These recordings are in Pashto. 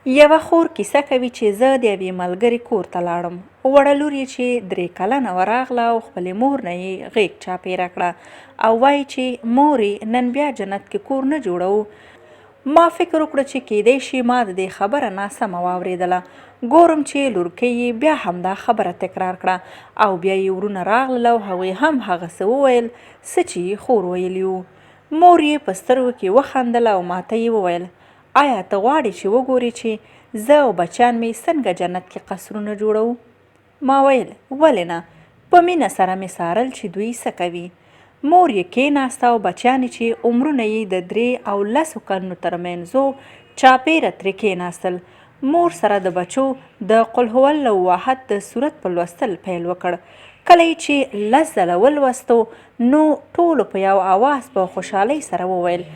یوه خور کیسه کوي چې زه د یوې ملګرې کور ته لاړم. وړه لور یې چې 3 کلنه وراغله او خپلې مور نه یې غېږ چاپېره کړه او وایي چې مورې نن بیا جنت کې کور نه جوړوو. ما فکر وکړه چې کیدای شي ما د دې خبره ناسمه واورېدله. ګورم چې لورکۍ یې بیا همدا خبره تکرار کړه او بیا یې ورونه راغلل او هغوی هم هغسې وویل څه چې یې خور ویلي وو. مور یې په سترګو کې وخندل او ماته یې وویل آیا ته غواړې چې وګورې چې زه او بچیان مې څنګه جنت کې قصرونه جوړوو؟ ما ویل ولې نه، په مینه سره مې څارل چې دوی څه کوي. مور یې کېناسته او بچیان چې عمرونه یې د 3 او 10 کلونو ترمنځ و چاپېره ترې کېناستل. مور سره د بچو د قل هو الله احد د سورت په لوستل پیل وکړ. کله یې چې 10 ځله ولوستو نو ټولو په یو اواز په خوشحالۍ سره وویل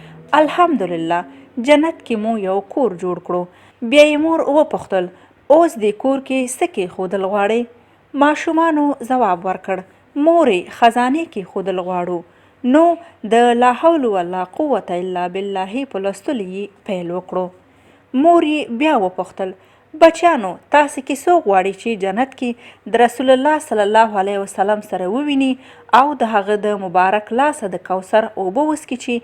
الحمدلله جنت کې مو یو کور جوړ کړو. بیا یې مور وپوښتل اوس دې کور کې څه کېښودل غواړئ؟ ماشومانو ځواب ورکړ مورې خزانې کېښودل غواړو. نو د لا حول ولا قوة الا بالله په لوستلو یې پیل وکړو. مور یې بیا وپوښتل بچیانو تاسې کې څوک غواړي چې جنت کې د رسول الله صلی الله علیه وسلم سره وویني او د هغه د مبارک لاسه د کوثر اوبه وڅکي چې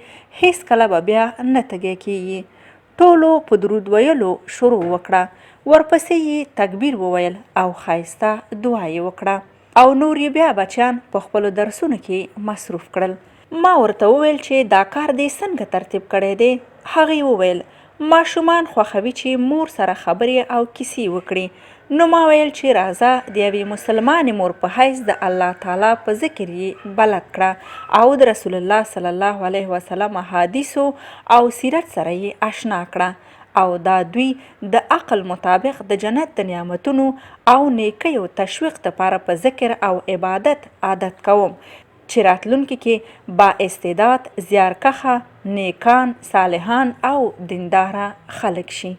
هیڅکله به بیا نه تږی کیږي؟ ټولو په درود ویلو شروع وکړه. ورپسې یې تکبیر وویل او ښایسته دعا یې وکړه او نور یې بیا بچیان په خپلو درسونو کې مصروف کړل. ما ورته وویل چې دا کار دې څنګه ترتیب کړی دی؟ هغې وویل ماشومان خوښوي چې مور سره خبرې او کیسې وکړي. نو ما ویل چې راځه د یوې مسلمانې مور په حیث د الله تعالی په ذکر یې بلد کړه او د رسول الله صلی الله علیه وسلم احادیثو او سیرت سره یې آشنا کړه او دا دوی د عقل مطابق د جنت د نعمتونو او نیکیو تشویق دپاره په ذکر او عبادت عادت کوم چې راتلونکي کې با استعداد، زیارکښه، نیکان، صالحان او دینداره خلک شي.